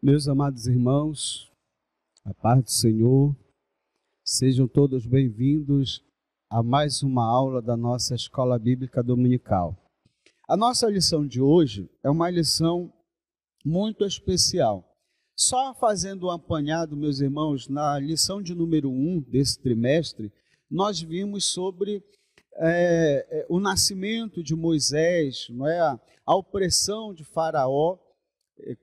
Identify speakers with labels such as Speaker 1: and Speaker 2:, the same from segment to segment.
Speaker 1: Meus amados irmãos, a paz do Senhor, sejam todos bem-vindos a mais uma aula da nossa Escola Bíblica Dominical. A nossa lição de hoje é uma lição muito especial. Só fazendo um apanhado, meus irmãos, na lição de número 1 desse trimestre, nós vimos sobre o nascimento de Moisés, não é? A opressão de Faraó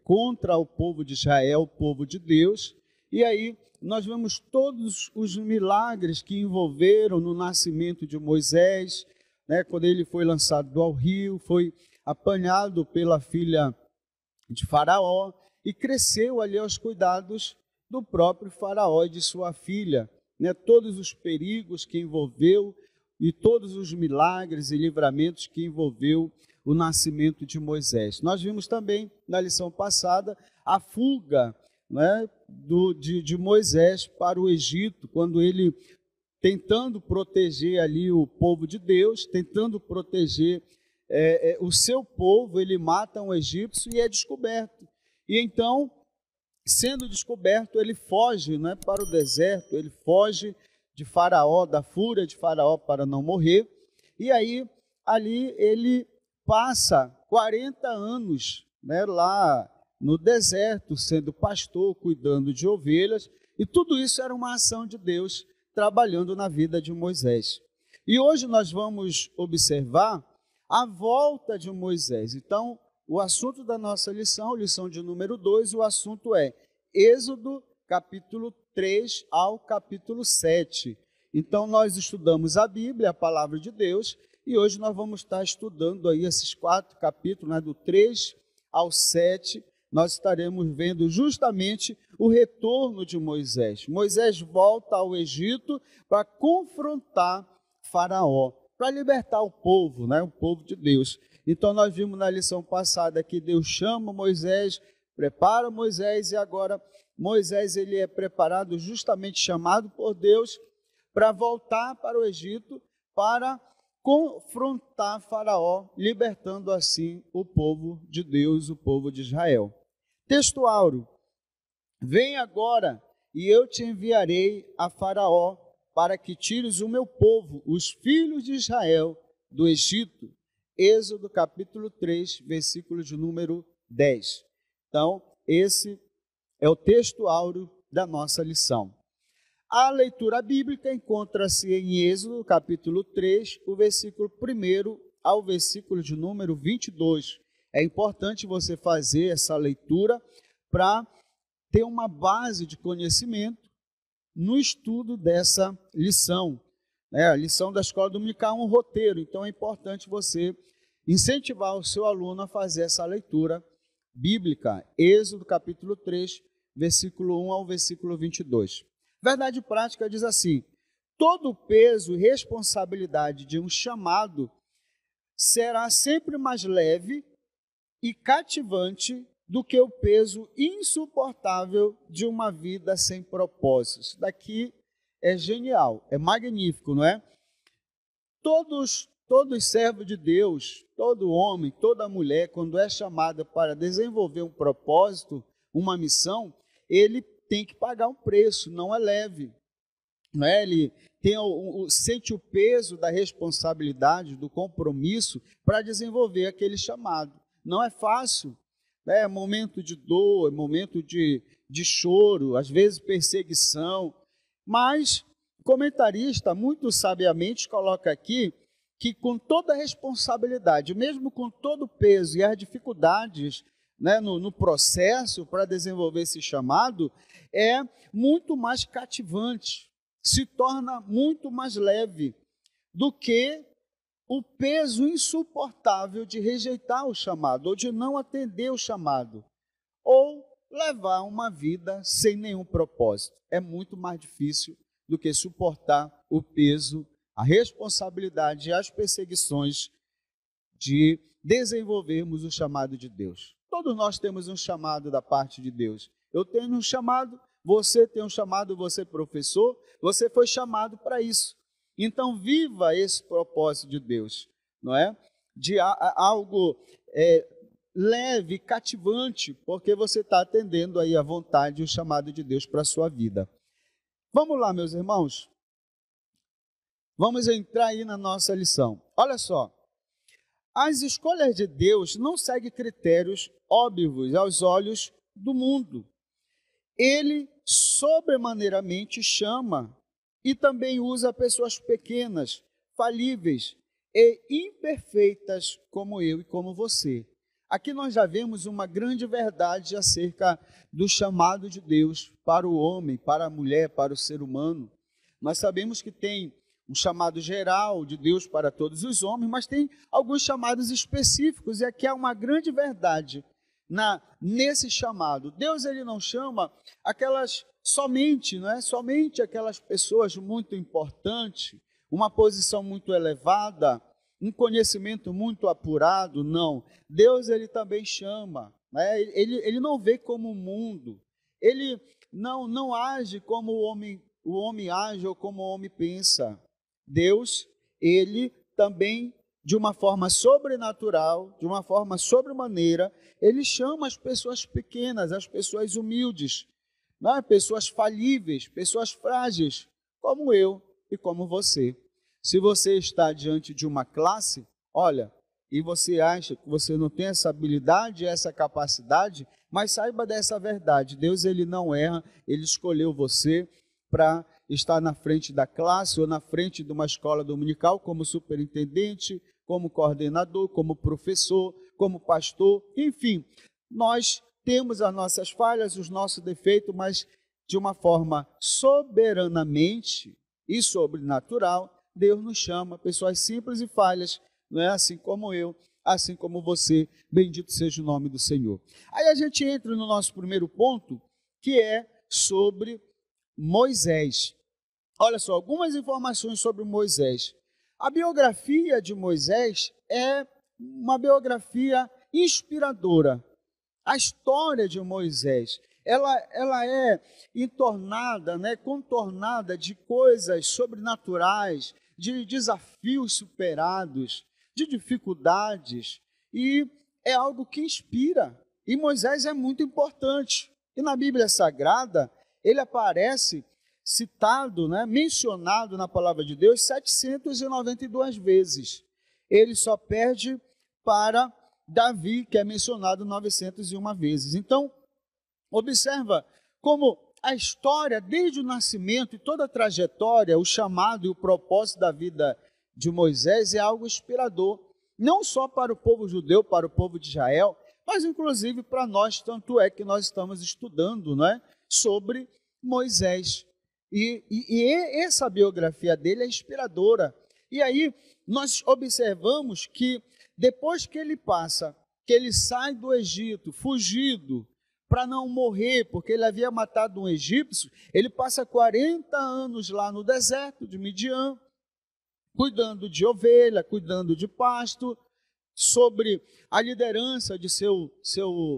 Speaker 1: contra o povo de Israel, o povo de Deus, e aí nós vemos todos os milagres que envolveram no nascimento de Moisés, né, quando ele foi lançado ao rio, foi apanhado pela filha de Faraó e cresceu ali aos cuidados do próprio Faraó e de sua filha, né, todos os perigos que envolveu e todos os milagres e livramentos que envolveu o nascimento de Moisés. Nós vimos também, na lição passada, a fuga, né, de Moisés para o Egito, quando ele, tentando proteger ali o povo de Deus, tentando proteger o seu povo, ele mata um egípcio e é descoberto. E então, sendo descoberto, ele foge, né, para o deserto, ele foge de Faraó, da fúria de Faraó para não morrer, e aí, ali ele passa 40 anos, né, lá no deserto, sendo pastor, cuidando de ovelhas, e tudo isso era uma ação de Deus trabalhando na vida de Moisés. E hoje nós vamos observar a volta de Moisés. Então, o assunto da nossa lição de número 2, o assunto é Êxodo, capítulo 3 ao capítulo 7. Então, nós estudamos a Bíblia, a palavra de Deus, e hoje nós vamos estar estudando aí esses 4 capítulos, né, do 3 ao 7, nós estaremos vendo justamente o retorno de Moisés. Moisés volta ao Egito para confrontar Faraó, para libertar o povo, né, o povo de Deus. Então nós vimos na lição passada que Deus chama Moisés, prepara Moisés, e agora Moisés ele é preparado, justamente chamado por Deus, para voltar para o Egito, para confrontar Faraó, libertando assim o povo de Deus, o povo de Israel. Texto áureo: vem agora e eu te enviarei a Faraó para que tires o meu povo, os filhos de Israel, do Egito. Êxodo capítulo 3, versículo de número 10. Então, esse é o texto áureo da nossa lição. A leitura bíblica encontra-se em Êxodo, capítulo 3, o versículo 1 ao versículo de número 22. É importante você fazer essa leitura para ter uma base de conhecimento no estudo dessa lição. A lição da Escola Dominical é um roteiro, então é importante você incentivar o seu aluno a fazer essa leitura bíblica. Êxodo, capítulo 3, versículo 1 ao versículo 22. Verdade prática diz assim: todo o peso e responsabilidade de um chamado será sempre mais leve e cativante do que o peso insuportável de uma vida sem propósitos. Isso daqui é genial, é magnífico, não é? Todos servos de Deus, todo homem, toda mulher, quando é chamado para desenvolver um propósito, uma missão, ele tem que pagar um preço, não é leve. Não é? Ele sente o peso da responsabilidade, do compromisso para desenvolver aquele chamado. Não é fácil, né? É momento de dor, é momento de choro, às vezes perseguição, mas o comentarista muito sabiamente coloca aqui que com toda a responsabilidade, mesmo com todo o peso e as dificuldades, né, no processo para desenvolver esse chamado, é muito mais cativante, se torna muito mais leve do que o peso insuportável de rejeitar o chamado, ou de não atender o chamado, ou levar uma vida sem nenhum propósito. É muito mais difícil do que suportar o peso, a responsabilidade e as perseguições de desenvolvermos o chamado de Deus. Todos nós temos um chamado da parte de Deus. Eu tenho um chamado, você tem um chamado, você professor, você foi chamado para isso. Então, viva esse propósito de Deus, não é? De algo leve, cativante, porque você está atendendo aí a vontade e o chamado de Deus para a sua vida. Vamos lá, meus irmãos. Vamos entrar aí na nossa lição. Olha só. As escolhas de Deus não seguem critérios óbvios aos olhos do mundo. Ele sobremaneiramente chama e também usa pessoas pequenas, falíveis e imperfeitas como eu e como você. Aqui nós já vemos uma grande verdade acerca do chamado de Deus para o homem, para a mulher, para o ser humano. Nós sabemos que tem um chamado geral de Deus para todos os homens, mas tem alguns chamados específicos, e aqui há uma grande verdade nesse chamado. Deus, ele não chama aquelas somente, não é? Somente aquelas pessoas muito importantes, uma posição muito elevada, um conhecimento muito apurado, não. Deus, ele também chama, né? Ele não vê como o mundo, ele não age como o homem age ou como o homem pensa. Deus, ele também, de uma forma sobrenatural, de uma forma sobremaneira, ele chama as pessoas pequenas, as pessoas humildes, né? Pessoas falíveis, pessoas frágeis, como eu e como você. Se você está diante de uma classe, olha, e você acha que você não tem essa habilidade, essa capacidade, mas saiba dessa verdade, Deus, ele não erra, ele escolheu você para estar na frente da classe ou na frente de uma escola dominical como superintendente, como coordenador, como professor, como pastor, enfim. Nós temos as nossas falhas, os nossos defeitos, mas de uma forma soberanamente e sobrenatural, Deus nos chama, pessoas simples e falhas, não é? Assim como eu, assim como você, bendito seja o nome do Senhor. Aí a gente entra no nosso primeiro ponto, que é sobre Moisés. Olha só, algumas informações sobre Moisés. A biografia de Moisés é uma biografia inspiradora. A história de Moisés, ela é entornada, né, contornada de coisas sobrenaturais, de desafios superados, de dificuldades, e é algo que inspira. E Moisés é muito importante. E na Bíblia Sagrada, ele aparece citado, né, mencionado na palavra de Deus 792 vezes. Ele só perde para Davi, que é mencionado 901 vezes. Então, observa como a história, desde o nascimento e toda a trajetória, o chamado e o propósito da vida de Moisés é algo inspirador, não só para o povo judeu, para o povo de Israel, mas inclusive para nós, tanto é que nós estamos estudando, né, sobre Moisés. E essa biografia dele é inspiradora. E aí nós observamos que depois que ele passa, que ele sai do Egito, fugido, para não morrer, porque ele havia matado um egípcio, ele passa 40 anos lá no deserto de Midian, cuidando de ovelha, cuidando de pasto, sobre a liderança de seu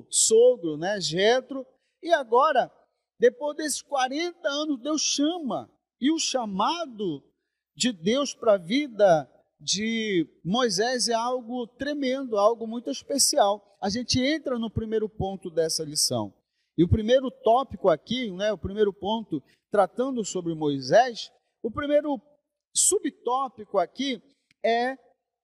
Speaker 1: sogro, né, Jetro, e agora, depois desses 40 anos, Deus chama, e o chamado de Deus para a vida de Moisés é algo tremendo, algo muito especial. A gente entra no primeiro ponto dessa lição. E o primeiro tópico aqui, né, o primeiro ponto tratando sobre Moisés, o primeiro subtópico aqui é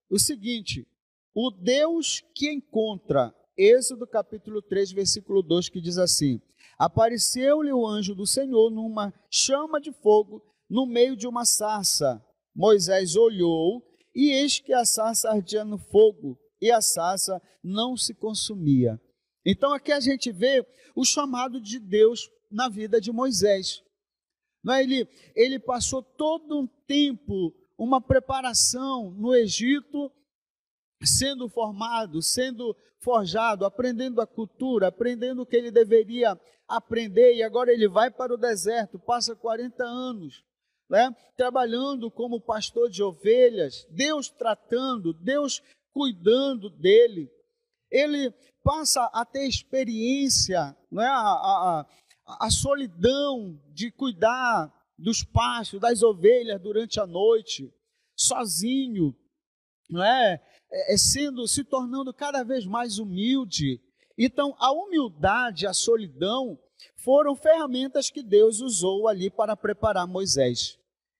Speaker 1: o seguinte: o Deus que encontra. Êxodo capítulo 3, versículo 2, que diz assim: apareceu-lhe o anjo do Senhor numa chama de fogo no meio de uma sarça. Moisés olhou, e eis que a sarça ardia no fogo, e a sarça não se consumia. Então aqui a gente vê o chamado de Deus na vida de Moisés. Não é? Ele passou todo um tempo, uma preparação no Egito, sendo formado, sendo forjado, aprendendo a cultura, aprendendo o que ele deveria aprender, e agora ele vai para o deserto, passa 40 anos, né, trabalhando como pastor de ovelhas, Deus tratando, Deus cuidando dele. Ele passa a ter experiência, né, a solidão de cuidar dos pastos, das ovelhas durante a noite, sozinho, não é? se tornando cada vez mais humilde. Então, a humildade, a solidão, foram ferramentas que Deus usou ali para preparar Moisés.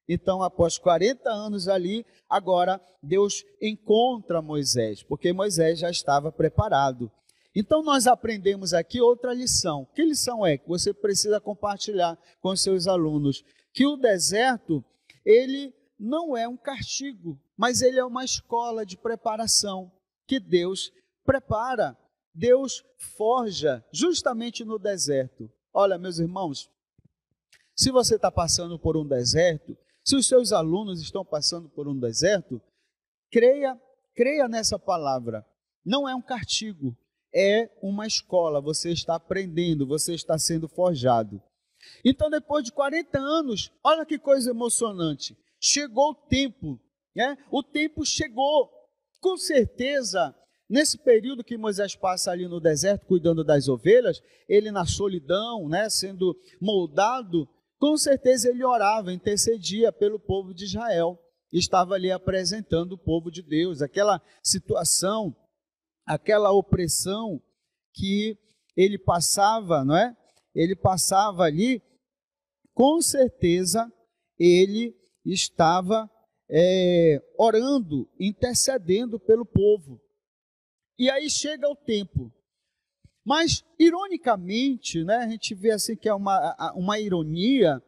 Speaker 1: Então, após 40 anos ali, agora Deus encontra Moisés, porque Moisés já estava preparado. Então, nós aprendemos aqui outra lição. Que lição é? Que você precisa compartilhar com seus alunos. Que o deserto, ele não é um castigo, mas ele é uma escola de preparação que Deus prepara. Deus forja justamente no deserto. Olha, meus irmãos, se você está passando por um deserto, se os seus alunos estão passando por um deserto, creia nessa palavra. Não é um castigo, é uma escola. Você está aprendendo, você está sendo forjado. Então, depois de 40 anos, olha que coisa emocionante. Chegou o tempo, né? O tempo chegou. Com certeza, nesse período que Moisés passa ali no deserto, cuidando das ovelhas, ele na solidão, né, sendo moldado, com certeza ele orava, intercedia pelo povo de Israel. Estava ali apresentando o povo de Deus, aquela situação, aquela opressão que ele passava, não é? Ele passava ali, com certeza ele estava orando, intercedendo pelo povo. E aí chega o tempo. Mas, ironicamente, né, a gente vê assim que é uma ironia,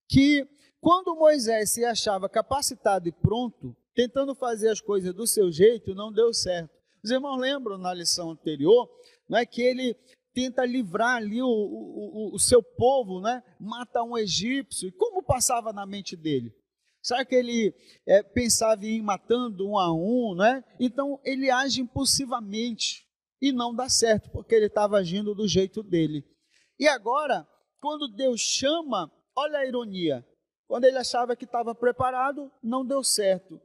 Speaker 1: que quando Moisés se achava capacitado e pronto, tentando fazer as coisas do seu jeito, não deu certo. Os irmãos lembram na lição anterior, não é, que ele tenta livrar ali o seu povo, né, mata um egípcio. E como passava na mente dele? Sabe que ele pensava em ir matando um a um, né? Então ele age impulsivamente e não dá certo, porque ele estava agindo do jeito dele. E agora, quando Deus chama, olha a ironia, quando ele achava que estava preparado, não deu certo.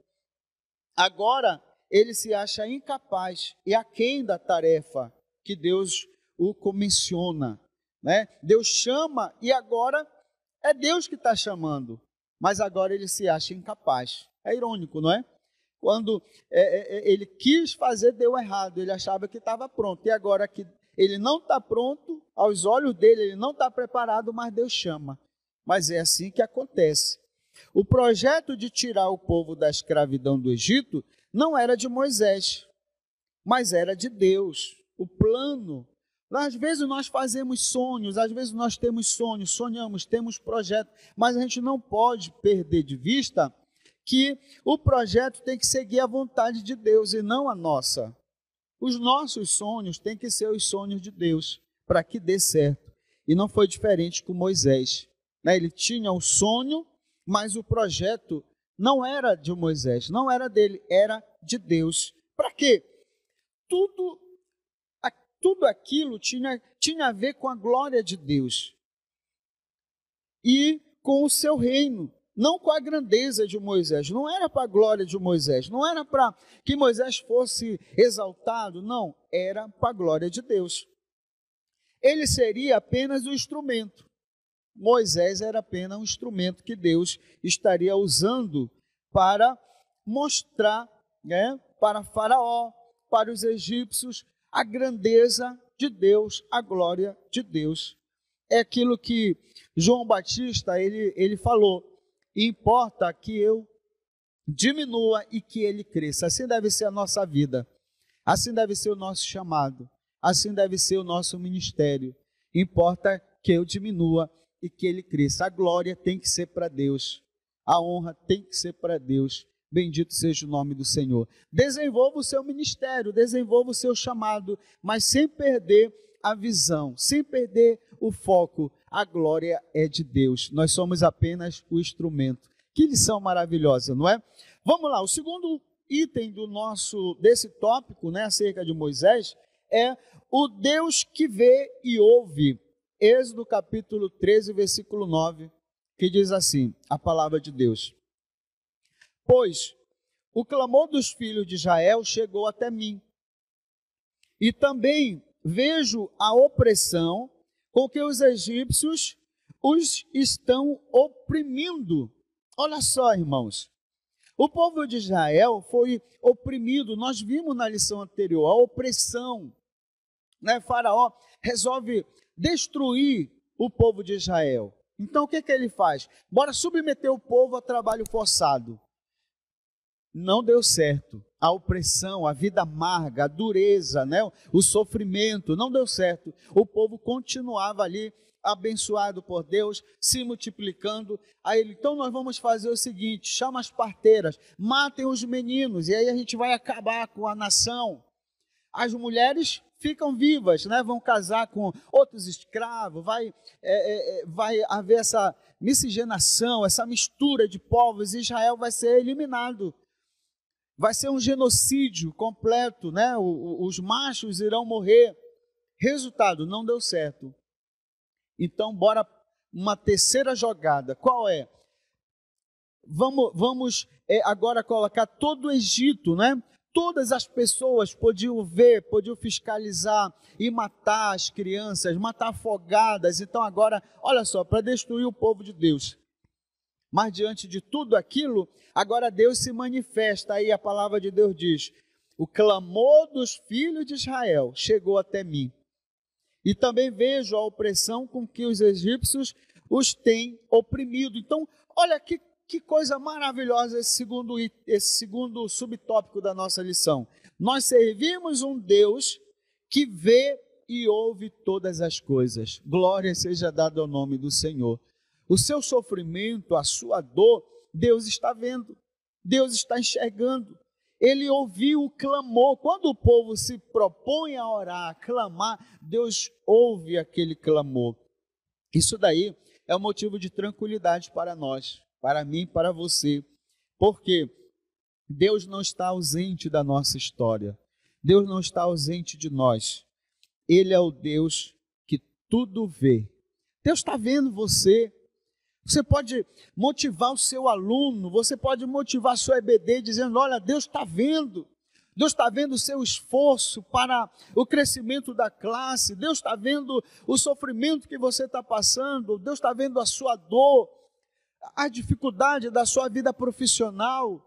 Speaker 1: Agora ele se acha incapaz e aquém da tarefa que Deus o comissiona, né? Deus chama e agora é Deus que está chamando. Mas agora ele se acha incapaz. É irônico, não é? Quando ele quis fazer, deu errado. Ele achava que estava pronto. E agora que ele não está pronto, aos olhos dele, ele não está preparado, mas Deus chama. Mas é assim que acontece. O projeto de tirar o povo da escravidão do Egito não era de Moisés, mas era de Deus. O plano. Às vezes nós fazemos sonhos, às vezes nós temos sonhos, sonhamos, temos projetos, mas a gente não pode perder de vista que o projeto tem que seguir a vontade de Deus e não a nossa. Os nossos sonhos têm que ser os sonhos de Deus, para que dê certo. E não foi diferente com Moisés, né? Ele tinha o sonho, mas o projeto não era de Moisés, não era dele, era de Deus. Para quê? Tudo aquilo tinha a ver com a glória de Deus e com o seu reino, não com a grandeza de Moisés. Não era para a glória de Moisés, não era para que Moisés fosse exaltado, não, era para a glória de Deus. Ele seria apenas um instrumento. Moisés era apenas um instrumento que Deus estaria usando para mostrar, né, para Faraó, para os egípcios, a grandeza de Deus, a glória de Deus. É aquilo que João Batista, ele falou: importa que eu diminua e que ele cresça. Assim deve ser a nossa vida, assim deve ser o nosso chamado, assim deve ser o nosso ministério. Importa que eu diminua e que ele cresça. A glória tem que ser para Deus, a honra tem que ser para Deus. Bendito seja o nome do Senhor. Desenvolva o seu ministério, desenvolva o seu chamado, mas sem perder a visão, sem perder o foco. A glória é de Deus. Nós somos apenas o instrumento. Que lição maravilhosa, não é? Vamos lá, o segundo item desse tópico, né, acerca de Moisés, é o Deus que vê e ouve. Êxodo capítulo 13, versículo 9, que diz assim, a palavra de Deus: pois o clamor dos filhos de Israel chegou até mim, e também vejo a opressão com que os egípcios os estão oprimindo. Olha só, irmãos, O povo de Israel foi oprimido, nós vimos na lição anterior, a opressão, né? Faraó resolve destruir o povo de Israel. Então o que ele faz? Bora submeter o povo a trabalho forçado. Não deu certo. A opressão, a vida amarga, a dureza, né? O sofrimento, não deu certo. O povo continuava ali, abençoado por Deus, se multiplicando. Aí ele, então nós vamos fazer o seguinte, chama as parteiras, matem os meninos, e aí a gente vai acabar com a nação. As mulheres ficam vivas, né? Vão casar com outros escravos, vai haver essa miscigenação, essa mistura de povos, e Israel vai ser eliminado. Vai ser um genocídio completo, né? Os machos irão morrer. Resultado, não deu certo. Então, bora uma terceira jogada. Qual é? Vamos agora colocar todo o Egito, né? Todas as pessoas podiam ver, podiam fiscalizar e matar as crianças, matar afogadas. Então agora, olha só, para destruir o povo de Deus. Mas diante de tudo aquilo, agora Deus se manifesta. Aí a palavra de Deus diz, o clamor dos filhos de Israel chegou até mim. E também vejo a opressão com que os egípcios os têm oprimido. Então, olha que coisa maravilhosa esse segundo subtópico da nossa lição. Nós servimos um Deus que vê e ouve todas as coisas. Glória seja dada ao nome do Senhor. O seu sofrimento, a sua dor, Deus está vendo. Deus está enxergando. Ele ouviu o clamor. Quando o povo se propõe a orar, a clamar, Deus ouve aquele clamor. Isso daí é um motivo de tranquilidade para nós, para mim, para você. Porque Deus não está ausente da nossa história. Deus não está ausente de nós. Ele é o Deus que tudo vê. Deus está vendo você. Você pode motivar o seu aluno, você pode motivar seu EBD dizendo, olha, Deus está vendo o seu esforço para o crescimento da classe, Deus está vendo o sofrimento que você está passando, Deus está vendo a sua dor, a dificuldade da sua vida profissional,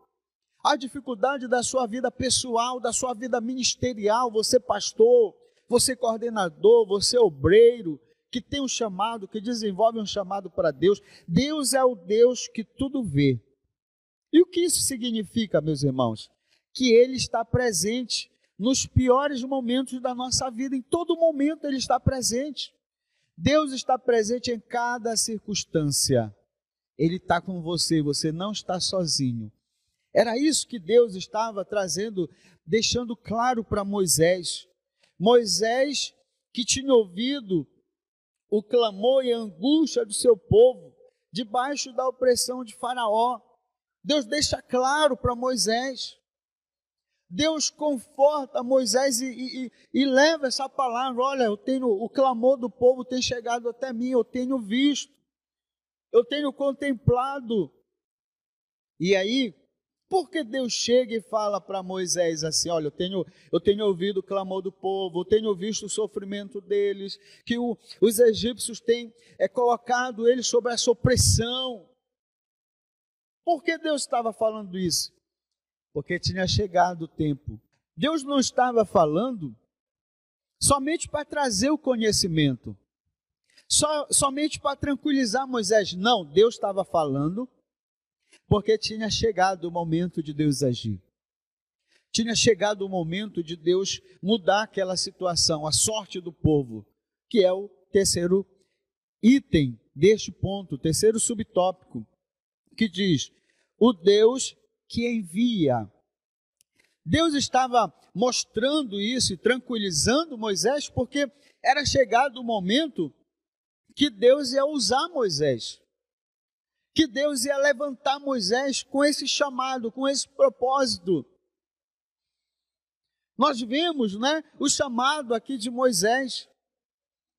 Speaker 1: a dificuldade da sua vida pessoal, da sua vida ministerial, você pastor, você coordenador, você obreiro, que tem um chamado, que desenvolve um chamado para Deus. Deus é o Deus que tudo vê. E o que isso significa, meus irmãos? Que Ele está presente nos piores momentos da nossa vida. Em todo momento Ele está presente. Deus está presente em cada circunstância. Ele está com você, você não está sozinho. Era isso que Deus estava trazendo, deixando claro para Moisés. Moisés, que tinha ouvido o clamor e a angústia do seu povo, debaixo da opressão de Faraó. Deus deixa claro para Moisés. Deus conforta Moisés e leva essa palavra. Olha, o clamor do povo tem chegado até mim, eu tenho visto, eu tenho contemplado. E aí, por que Deus chega e fala para Moisés assim, olha, eu tenho ouvido o clamor do povo, eu tenho visto o sofrimento deles, que os egípcios têm colocado eles sob essa opressão. Por que Deus estava falando isso? Porque tinha chegado o tempo. Deus não estava falando somente para trazer o conhecimento, somente para tranquilizar Moisés. Não, Deus estava falando porque tinha chegado o momento de Deus agir. Tinha chegado o momento de Deus mudar aquela situação, a sorte do povo, que é o terceiro item deste ponto, o terceiro subtópico, que diz, o Deus que envia. Deus estava mostrando isso e tranquilizando Moisés, porque era chegado o momento que Deus ia usar Moisés. Que Deus ia levantar Moisés com esse chamado, com esse propósito. Nós vemos, né, o chamado aqui de Moisés.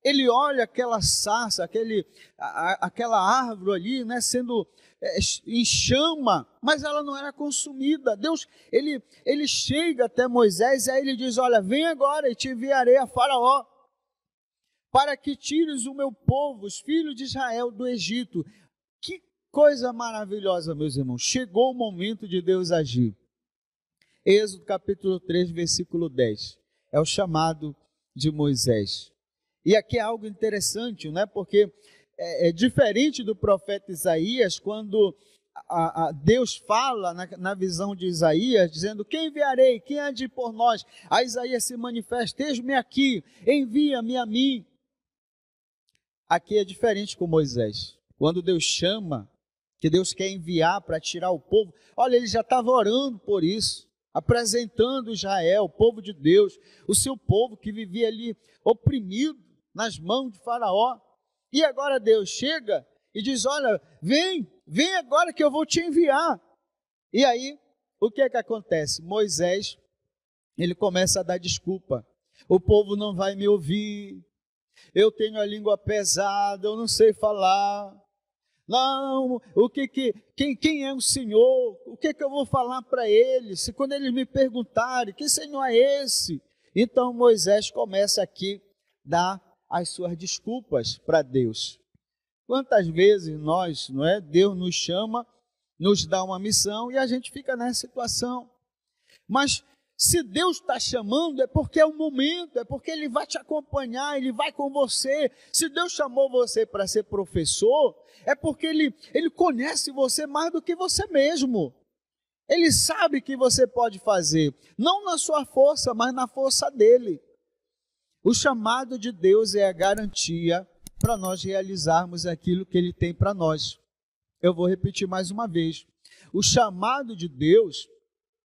Speaker 1: Ele olha aquela sarça, aquela árvore ali, né, sendo em chama, mas ela não era consumida. Deus, ele chega até Moisés e aí ele diz, olha, vem agora e te enviarei a Faraó, para que tires o meu povo, os filhos de Israel, do Egito. Que Coisa maravilhosa, meus irmãos. Chegou o momento de Deus agir. Êxodo capítulo 3, versículo 10. É o chamado de Moisés. E aqui é algo interessante, né? Porque é diferente do profeta Isaías, quando Deus fala na visão de Isaías, dizendo: quem enviarei? Quem há de ir por nós? A Isaías se manifesta: eis-me aqui, envia-me a mim. Aqui é diferente com Moisés. Quando Deus chama, que Deus quer enviar para tirar o povo, olha, ele já estava orando por isso, apresentando Israel, o povo de Deus, o seu povo que vivia ali oprimido nas mãos de Faraó. E agora Deus chega e diz: olha, vem agora que eu vou te enviar. E aí, o que é que acontece? Moisés, ele começa a dar desculpa. O povo não vai me ouvir, eu tenho a língua pesada, eu não sei falar. Não, quem é o Senhor? O que eu vou falar para eles? Se quando eles me perguntarem, que Senhor é esse? Então Moisés começa aqui a dar as suas desculpas para Deus. Quantas vezes nós, não é? Deus nos chama, nos dá uma missão e a gente fica nessa situação. Mas se Deus está chamando, é porque é o momento, é porque Ele vai te acompanhar, Ele vai com você. Se Deus chamou você para ser professor, é porque Ele conhece você mais do que você mesmo. Ele sabe que você pode fazer, não na sua força, mas na força dEle. O chamado de Deus é a garantia para nós realizarmos aquilo que Ele tem para nós. Eu vou repetir mais uma vez. O chamado de Deus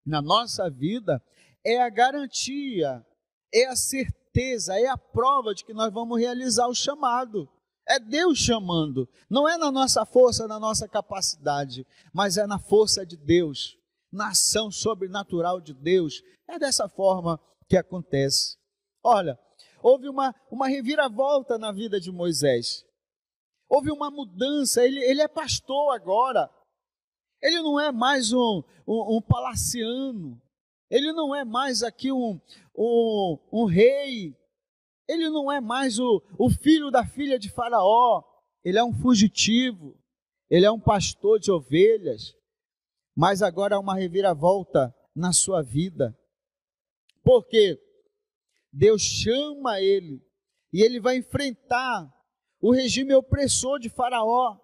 Speaker 1: na nossa vida é a garantia, é a certeza, é a prova de que nós vamos realizar o chamado. É Deus chamando, não é na nossa força, na nossa capacidade, mas é na força de Deus, na ação sobrenatural de Deus. É dessa forma que acontece. Olha, houve uma reviravolta na vida de Moisés. Houve uma mudança, ele é pastor agora. Ele não é mais um palaciano. Ele não é mais aqui um rei. Ele não é mais o filho da filha de Faraó. Ele é um fugitivo. Ele é um pastor de ovelhas. Mas agora há uma reviravolta na sua vida. Porque Deus chama ele e ele vai enfrentar o regime opressor de Faraó.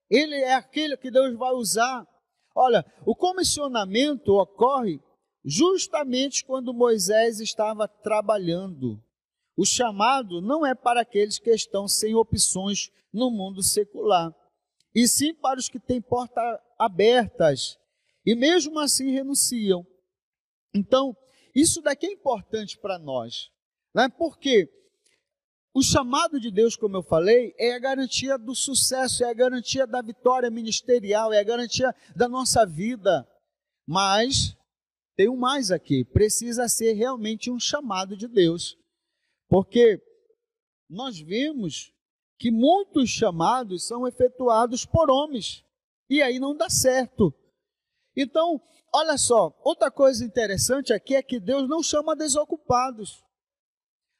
Speaker 1: Ele é aquele que Deus vai usar. Olha, o comissionamento ocorre justamente quando Moisés estava trabalhando. O chamado não é para aqueles que estão sem opções no mundo secular, e sim para os que têm portas abertas e mesmo assim renunciam. Então, isso daqui é importante para nós, né? Porque o chamado de Deus, como eu falei, é a garantia do sucesso, é a garantia da vitória ministerial, é a garantia da nossa vida. Mas tem um mais aqui, precisa ser realmente um chamado de Deus. Porque nós vimos que muitos chamados são efetuados por homens, e aí não dá certo. Então, olha só, outra coisa interessante aqui é que Deus não chama desocupados.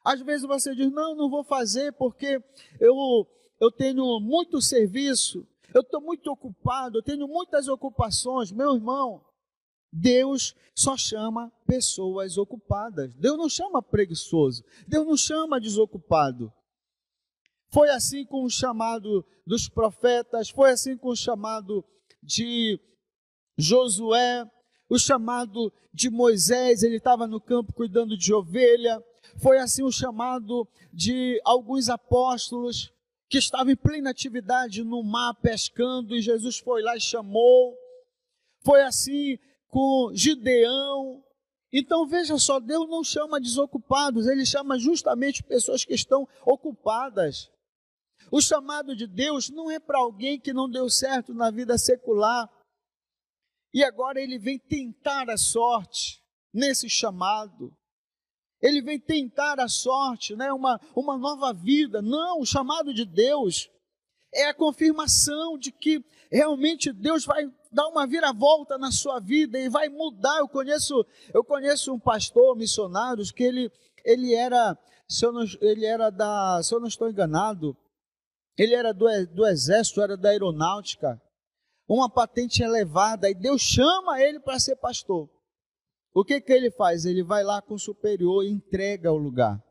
Speaker 1: Às vezes você diz: não vou fazer porque eu tenho muito serviço, eu estou muito ocupado, eu tenho muitas ocupações. Meu irmão, Deus só chama pessoas ocupadas. Deus não chama preguiçoso, Deus não chama desocupado. Foi assim com o chamado dos profetas, foi assim com o chamado de Josué, o chamado de Moisés, ele estava no campo cuidando de ovelha. Foi assim o chamado de alguns apóstolos que estavam em plena atividade no mar pescando, e Jesus foi lá e chamou. Foi assim com Gideão. Então veja só, Deus não chama desocupados, Ele chama justamente pessoas que estão ocupadas. O chamado de Deus não é para alguém que não deu certo na vida secular, e agora ele vem tentar a sorte nesse chamado. Ele vem tentar a sorte, né? uma nova vida. Não, o chamado de Deus é a confirmação de que realmente Deus vai dar uma viravolta na sua vida e vai mudar. Eu conheço um pastor missionário que ele era, se eu não estou enganado, ele era do exército, era da aeronáutica. uma patente elevada, e Deus chama ele para ser pastor. O que ele faz? Ele vai lá com o superior e entrega o lugar.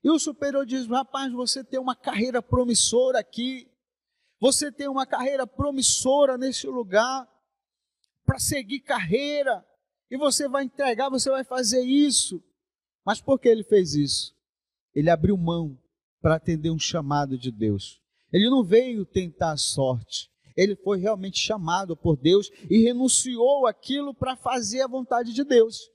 Speaker 1: E o superior diz: rapaz, você tem uma carreira promissora aqui, você tem uma carreira promissora nesse lugar, para seguir carreira, e você vai entregar, você vai fazer isso. Mas por que ele fez isso? Ele abriu mão para atender um chamado de Deus. Ele não veio tentar a sorte, ele foi realmente chamado por Deus e renunciou aquilo para fazer a vontade de Deus.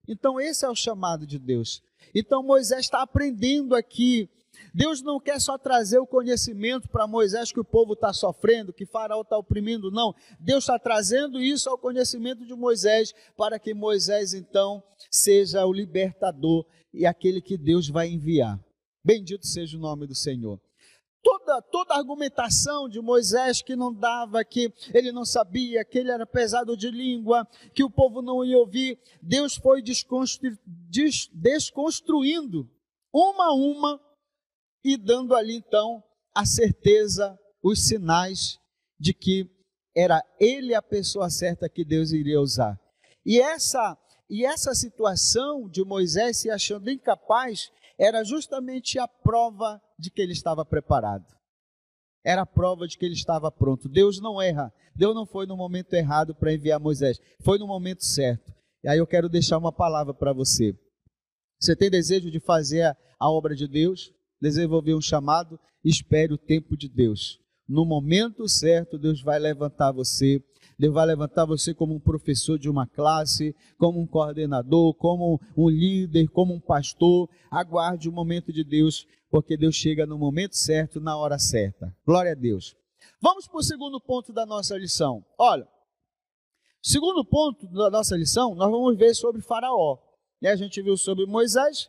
Speaker 1: Então esse é o chamado de Deus. Então Moisés está aprendendo aqui. Deus não quer só trazer o conhecimento para Moisés que o povo está sofrendo, que Faraó está oprimindo, não. Deus está trazendo isso ao conhecimento de Moisés, para que Moisés então seja o libertador e aquele que Deus vai enviar. Bendito seja o nome do Senhor. Toda a argumentação de Moisés que não dava, que ele não sabia, que ele era pesado de língua, que o povo não ia ouvir, Deus foi desconstruindo uma a uma e dando ali então a certeza, os sinais de que era ele a pessoa certa que Deus iria usar. E essa situação de Moisés se achando incapaz era justamente a prova de que ele estava preparado. Era a prova de que ele estava pronto. Deus não erra. Deus não foi no momento errado para enviar Moisés. Foi no momento certo. E aí eu quero deixar uma palavra para você. Você tem desejo de fazer a obra de Deus? Desenvolver um chamado? Espere o tempo de Deus. No momento certo, Deus vai levantar você. Deus vai levantar você como um professor de uma classe, como um coordenador, como um líder, como um pastor. Aguarde o momento de Deus, porque Deus chega no momento certo, na hora certa. Glória a Deus. Vamos para o segundo ponto da nossa lição. Olha, segundo ponto da nossa lição, nós vamos ver sobre Faraó. A gente viu sobre Moisés,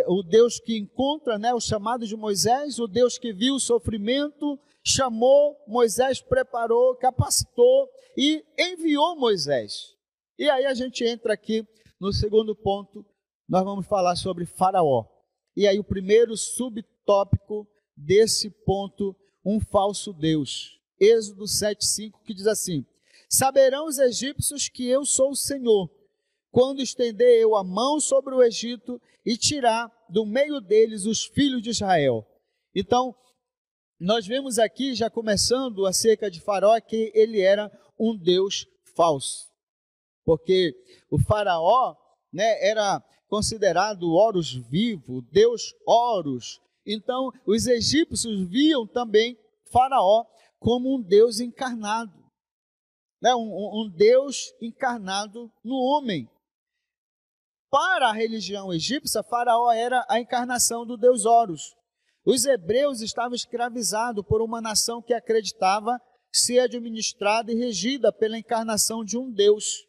Speaker 1: o Deus que encontra, o chamado de Moisés, o Deus que viu o sofrimento, chamou Moisés, preparou, capacitou e enviou Moisés. E aí a gente entra aqui no segundo ponto, nós vamos falar sobre Faraó. E aí o primeiro subtópico desse ponto, um falso Deus. Êxodo 7,5, que diz assim: saberão os egípcios que eu sou o Senhor, quando estender eu a mão sobre o Egito e tirar do meio deles os filhos de Israel. Então, nós vemos aqui, já começando acerca de Faraó, que ele era um Deus falso. Porque o Faraó, era considerado o Horus vivo, Deus Horus. Então, os egípcios viam também Faraó como um Deus encarnado. Um Deus encarnado no homem. Para a religião egípcia, Faraó era a encarnação do Deus Horus. Os hebreus estavam escravizados por uma nação que acreditava ser administrada e regida pela encarnação de um Deus.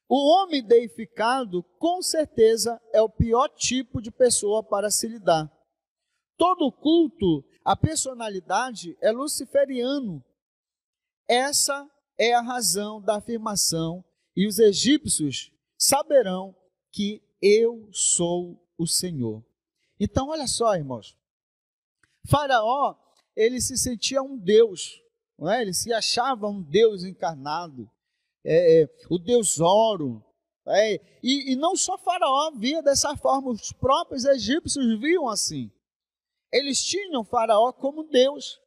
Speaker 1: O homem deificado, com certeza, é o pior tipo de pessoa para se lidar. Todo culto à personalidade é luciferiano. Essa é a razão da afirmação, e os egípcios saberão que eu sou o Senhor. Então, olha só, irmãos. Faraó, ele se sentia um Deus, ele se achava um Deus encarnado, o Deus Oro. E não só Faraó via dessa forma, os próprios egípcios viam assim. Eles tinham Faraó como Deus.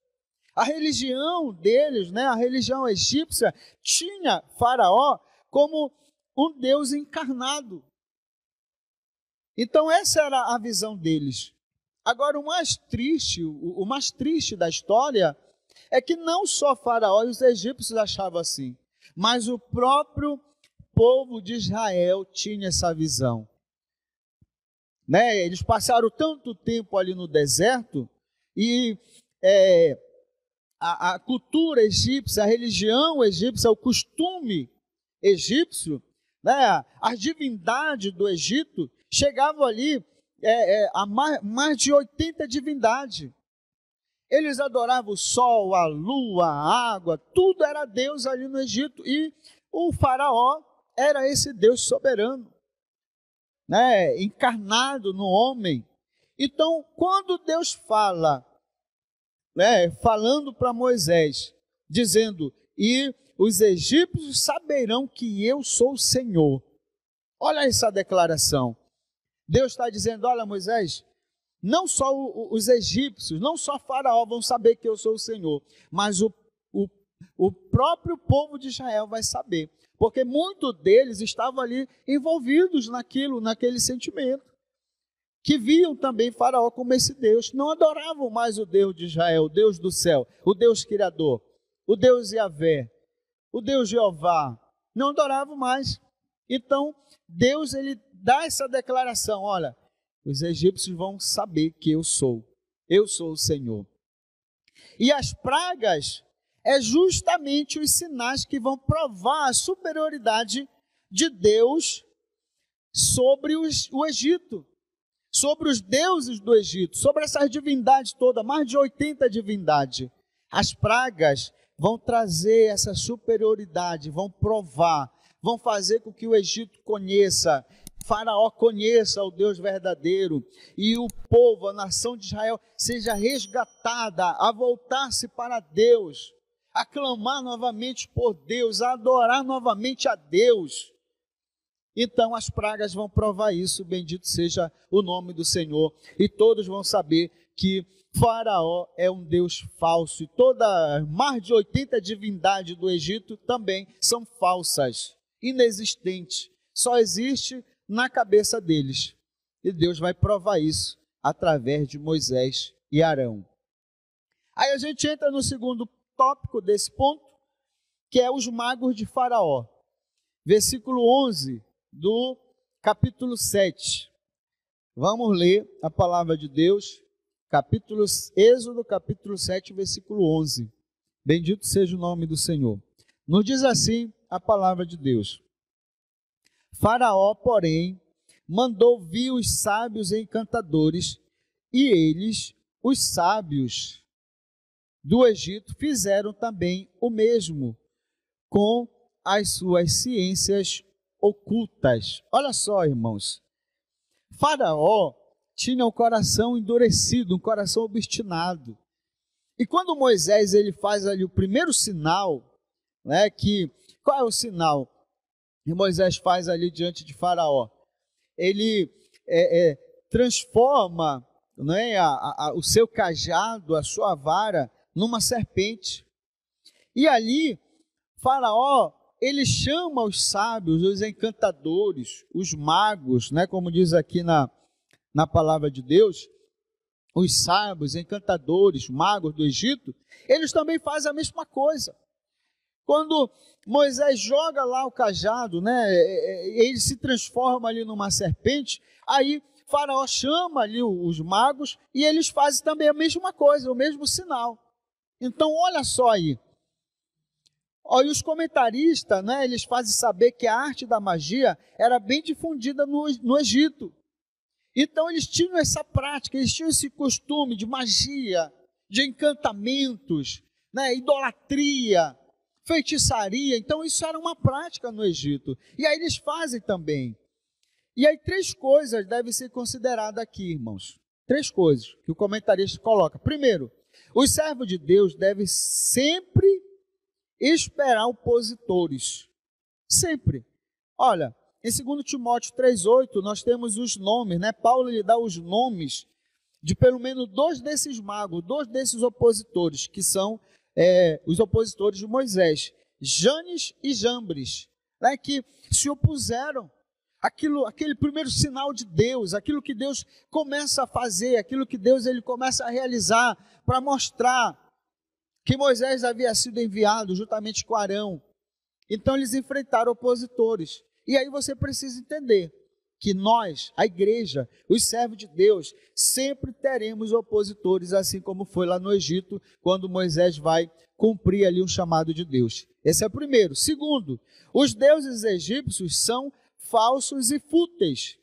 Speaker 1: A religião deles, a religião egípcia, tinha Faraó como um Deus encarnado. Então essa era a visão deles. Agora o mais triste da história é que não só Faraó e os egípcios achavam assim, mas o próprio povo de Israel tinha essa visão. Eles passaram tanto tempo ali no deserto e a cultura egípcia, a religião egípcia, o costume egípcio, a divindade do Egito chegavam ali a mais de 80 divindades. Eles adoravam o sol, a lua, a água, tudo era Deus ali no Egito, e o faraó era esse Deus soberano, encarnado no homem. Então, quando Deus fala, falando para Moisés, dizendo: e os egípcios saberão que eu sou o Senhor. Olha essa declaração. Deus está dizendo: olha, Moisés, não só os egípcios, não só Faraó vão saber que eu sou o Senhor, mas o próprio povo de Israel vai saber, porque muitos deles estavam ali envolvidos naquele sentimento, que viam também Faraó como esse Deus, não adoravam mais o Deus de Israel, o Deus do céu, o Deus Criador, o Deus Yahvé, o Deus Jeová, não adoravam mais. Então, Deus, ele dá essa declaração: olha, os egípcios vão saber que eu sou o Senhor. E as pragas é justamente os sinais que vão provar a superioridade de Deus sobre o Egito, sobre os deuses do Egito, sobre essas divindades todas, mais de 80 divindades. As pragas vão trazer essa superioridade, vão provar, vão fazer com que o Egito conheça, Faraó conheça o Deus verdadeiro, e o povo, a nação de Israel, seja resgatada a voltar-se para Deus, a clamar novamente por Deus, a adorar novamente a Deus. Então as pragas vão provar isso, bendito seja o nome do Senhor, e todos vão saber que Faraó é um Deus falso, e mais de 80 divindades do Egito também são falsas, inexistentes, só existe na cabeça deles, e Deus vai provar isso através de Moisés e Arão. Aí a gente entra no segundo tópico desse ponto, que é os magos de Faraó, versículo 11 do capítulo 7. Vamos ler a palavra de Deus, Êxodo capítulo 7, versículo 11. Bendito seja o nome do Senhor. Nos diz assim a palavra de Deus: Faraó, porém, mandou vir os sábios e encantadores, e eles, os sábios do Egito, fizeram também o mesmo com as suas ciências ocultas. Olha só, irmãos, Faraó tinha um coração endurecido, um coração obstinado. E quando Moisés ele faz ali o primeiro sinal, né, qual é o sinal que Moisés faz ali diante de Faraó? Ele transforma, né, o seu cajado, a sua vara, numa serpente. E ali, Faraó, ele chama os sábios, os encantadores, os magos, né, como diz aqui na palavra de Deus, os sábios, encantadores, magos do Egito, eles também fazem a mesma coisa. Quando Moisés joga lá o cajado, né, ele se transforma ali numa serpente, aí Faraó chama ali os magos e eles fazem também a mesma coisa, o mesmo sinal. Então, olha só aí. E os comentaristas, né, eles fazem saber que a arte da magia era bem difundida no Egito. Então, eles tinham essa prática, eles tinham esse costume de magia, de encantamentos, né, idolatria, feitiçaria. Então, isso era uma prática no Egito. E aí eles fazem também. E aí 3 coisas devem ser consideradas aqui, irmãos. 3 coisas que o comentarista coloca. Primeiro, os servos de Deus devem sempre esperar opositores. Sempre. Olha, em 2 Timóteo 3,8, nós temos os nomes, né? Paulo lhe dá os nomes de pelo menos 2 desses magos, 2 desses opositores, que são os opositores de Moisés, Janes e Jambres, né? Que se opuseram aquele primeiro sinal de Deus, aquilo que Deus começa a fazer, aquilo que Deus ele começa a realizar para mostrar que Moisés havia sido enviado juntamente com Arão. Então eles enfrentaram opositores. E aí você precisa entender que nós, a igreja, os servos de Deus, sempre teremos opositores, assim como foi lá no Egito, quando Moisés vai cumprir ali um chamado de Deus. Esse é o primeiro. Segundo, os deuses egípcios são falsos e fúteis.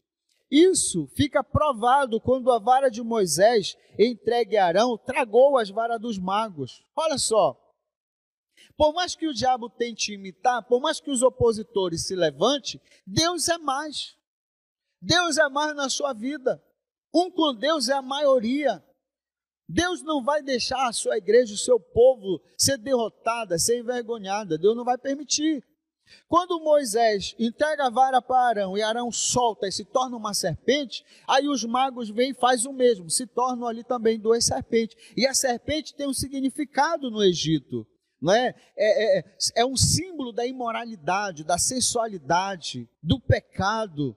Speaker 1: Isso fica provado quando a vara de Moisés, entregue a Arão, tragou as varas dos magos. Olha só, por mais que o diabo tente imitar, por mais que os opositores se levantem, Deus é mais. Deus é mais na sua vida. Um com Deus é a maioria. Deus não vai deixar a sua igreja, o seu povo, ser derrotada, ser envergonhada. Deus não vai permitir. Quando Moisés entrega a vara para Arão e Arão solta e se torna uma serpente, aí os magos vêm e fazem o mesmo, se tornam ali também duas serpentes. E a serpente tem um significado no Egito, não é? É um símbolo da imoralidade, da sensualidade, do pecado.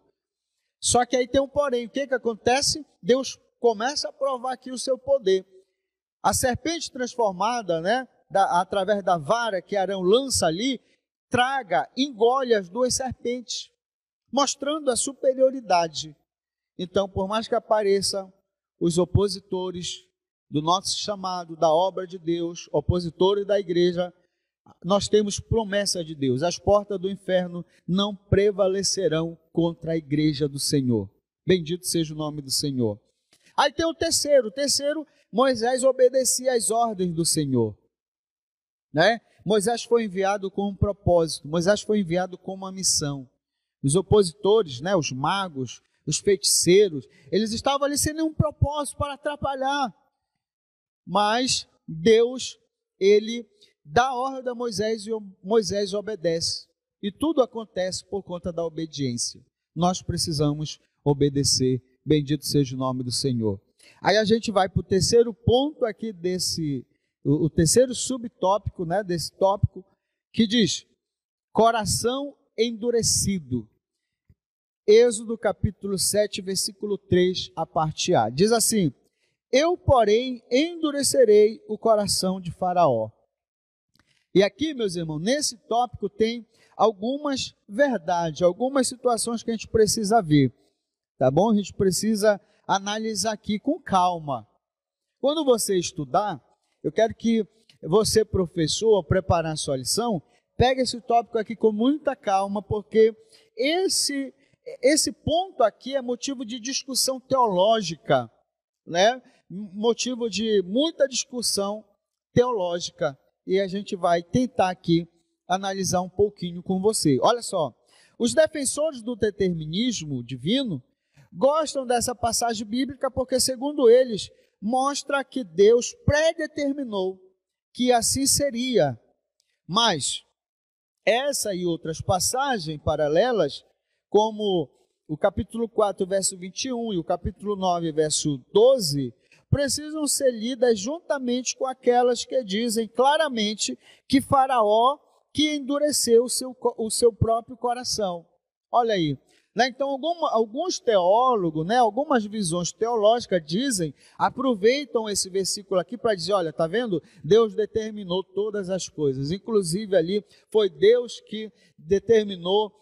Speaker 1: Só que aí tem um porém. O que acontece? Deus começa a provar aqui o seu poder. A serpente transformada, né, através da vara que Arão lança ali, engole as duas serpentes, mostrando a superioridade. Então, por mais que apareçam os opositores do nosso chamado, da obra de Deus, opositores da igreja, nós temos promessa de Deus: as portas do inferno não prevalecerão contra a igreja do Senhor. Bendito seja o nome do Senhor. Aí tem o terceiro, Moisés obedecia às ordens do Senhor, né? Moisés foi enviado com um propósito, Moisés foi enviado com uma missão. Os opositores, né, os magos, os feiticeiros, eles estavam ali sem nenhum propósito para atrapalhar. Mas Deus, ele dá ordem a Moisés e Moisés obedece. E tudo acontece por conta da obediência. Nós precisamos obedecer. Bendito seja o nome do Senhor. Aí a gente vai para o terceiro ponto aqui o terceiro subtópico, né, desse tópico, que diz: coração endurecido. Êxodo capítulo 7, versículo 3, a parte A. Diz assim: eu, porém, endurecerei o coração de Faraó. E aqui, meus irmãos, nesse tópico tem algumas verdades, algumas situações que a gente precisa ver, tá bom? A gente precisa analisar aqui com calma. Quando você estudar, eu quero que você, professor, ao preparar a sua lição, pegue esse tópico aqui com muita calma, porque esse ponto aqui é motivo de discussão teológica, né? Motivo de muita discussão teológica, e a gente vai tentar aqui analisar um pouquinho com você. Olha só, os defensores do determinismo divino gostam dessa passagem bíblica porque, segundo eles, mostra que Deus predeterminou que assim seria. Mas essa e outras passagens paralelas, como o capítulo 4, verso 21 e o capítulo 9, verso 12, precisam ser lidas juntamente com aquelas que dizem claramente que Faraó que endureceu o seu próprio coração. Olha aí. Então, alguns teólogos, algumas visões teológicas aproveitam esse versículo aqui para dizer: olha, está vendo? Deus determinou todas as coisas, inclusive ali foi Deus que determinou,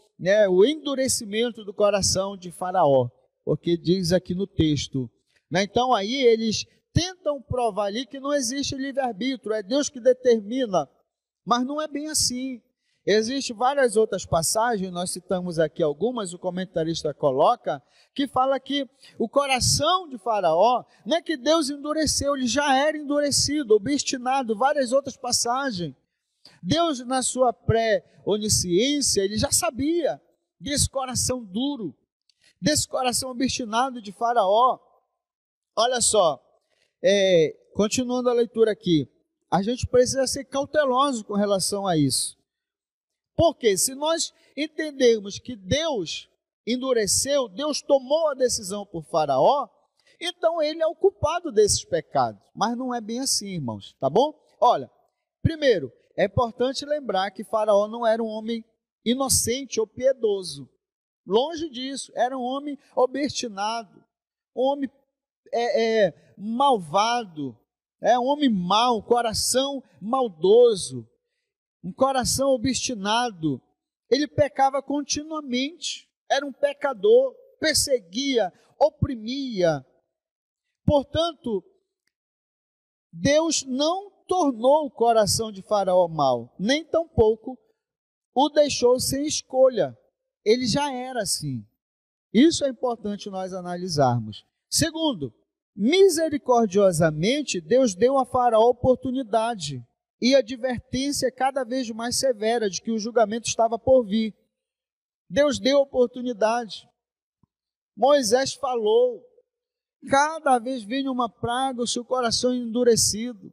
Speaker 1: o endurecimento do coração de Faraó, porque diz aqui no texto. Então, aí eles tentam provar ali que não existe livre-arbítrio, é Deus que determina, mas não é bem assim. Existem várias outras passagens, nós citamos aqui algumas, o comentarista coloca, que fala que o coração de Faraó, não é que Deus endureceu, ele já era endurecido, obstinado, várias outras passagens. Deus, na sua pré-onisciência, ele já sabia desse coração duro, desse coração obstinado de Faraó. Olha só, continuando a leitura aqui, a gente precisa ser cauteloso com relação a isso. Porque se nós entendermos que Deus endureceu, Deus tomou a decisão por Faraó, então ele é o culpado desses pecados. Mas não é bem assim, irmãos, tá bom? Olha, primeiro, é importante lembrar que Faraó não era um homem inocente ou piedoso. Longe disso, era um homem obstinado, um homem malvado, um homem mau, um coração maldoso, um coração obstinado. Ele pecava continuamente, era um pecador, perseguia, oprimia. Portanto, Deus não tornou o coração de Faraó mau, nem tampouco o deixou sem escolha. Ele já era assim. Isso é importante nós analisarmos. Segundo, misericordiosamente, Deus deu a Faraó oportunidade e advertência cada vez mais severa de que o julgamento estava por vir. Deus deu oportunidade. Moisés falou, Cada vez vinha uma praga, o seu coração endurecido.